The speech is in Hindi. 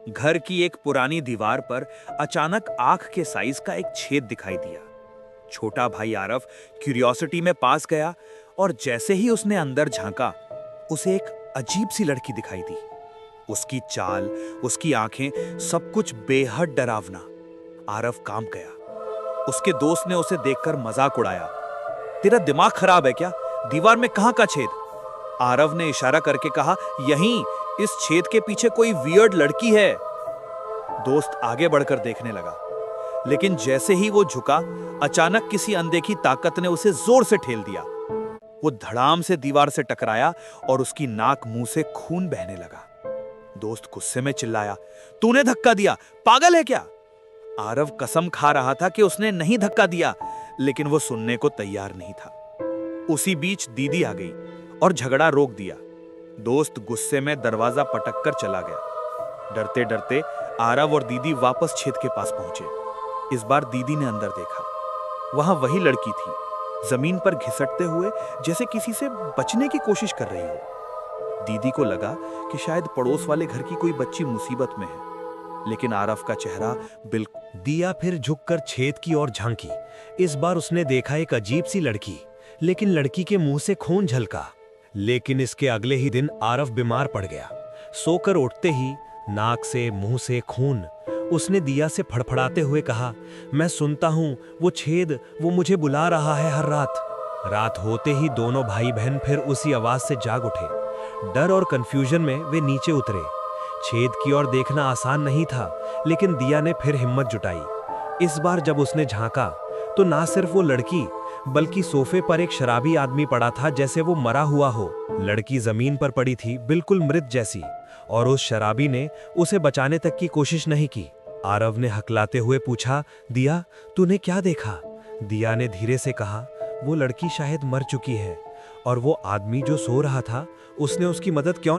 घर की एक पुरानी दीवार पर अचानक आंख के साइज का एक छेद दिखाई दिया। छोटा भाई आरव क्यूरियोसिटी में पास गया और जैसे ही उसने अंदर झांका, उसे एक अजीब सी लड़की दिखाई दी। उसकी चाल, उसकी आंखें, सब कुछ बेहद डरावना। आरव कांप गया। उसके दोस्त ने उसे देखकर मजाक उड़ाया। तेरा दिमाग खराब है क्या? दीवार में कहां का छेद? आरव ने इशारा करके कहा, यहीं, इस छेद के पीछे कोई वियर्ड लड़की है। दोस्त आगे बढ़कर देखने लगा, लेकिन जैसे ही वो झुका, अचानक किसी अनदेखी ताकत ने उसे जोर से ठेल दिया। वो धड़ाम से दीवार से टकराया और उसकी नाक मुंह से खून बहने लगा। दोस्त गुस्से में चिल्लाया, तूने धक्का दिया, पागल है क्या? आरव कसम खा रहा था कि उसने नहीं धक्का दिया, लेकिन वो सुनने को तैयार नहीं था। उसी बीच दीदी आ गई और झगड़ा रोक दिया। दोस्त गुस्से में दरवाजा पटक कर चला गया। डरते डरते आरव और दीदी वापस छेद के पास पहुंचे। इस बार दीदी ने अंदर देखा। वहां वही लड़की थी, जमीन पर घिसटते हुए, जैसे किसी से बचने की कोशिश कर रही हो। दीदी को लगा कि शायद पड़ोस वाले घर की कोई बच्ची मुसीबत में है, लेकिन आरव का चेहरा बिल्कुल। दिया फिर झुककर छेद की ओर झांकी। इस बार उसने देखा एक अजीब सी लड़की, लेकिन लड़की के मुंह से खून झलका। लेकिन इसके अगले ही दिन आरव बीमार पड़ गया। सोकर उठते ही नाक से, मुंह से खून। उसने दिया से फड़फड़ाते हुए कहा, मैं सुनता हूं वो छेद, वो मुझे बुला रहा है हर रात। रात होते ही दोनों भाई बहन फिर उसी आवाज से जाग उठे। डर और कंफ्यूजन में वे नीचे उतरे। छेद की ओर देखना आसान नहीं था, लेकिन दिया ने फिर हिम्मत जुटाई। इस बार जब उसने झांका, तो ना सिर्फ वो लड़की, बल्कि सोफे पर एक शराबी आदमी पड़ा था, जैसे वो मरा हुआ हो। लड़की जमीन पर पड़ी थी, बिल्कुल मृत जैसी, और उस शराबी ने उसे बचाने तक की कोशिश नहीं की। आरव ने हकलाते हुए पूछा, दिया, तूने क्या देखा? दिया ने धीरे से कहा, वो लड़की शायद मर चुकी है, और वो आदमी जो सो रहा था, उसने उसकी मदद क्यों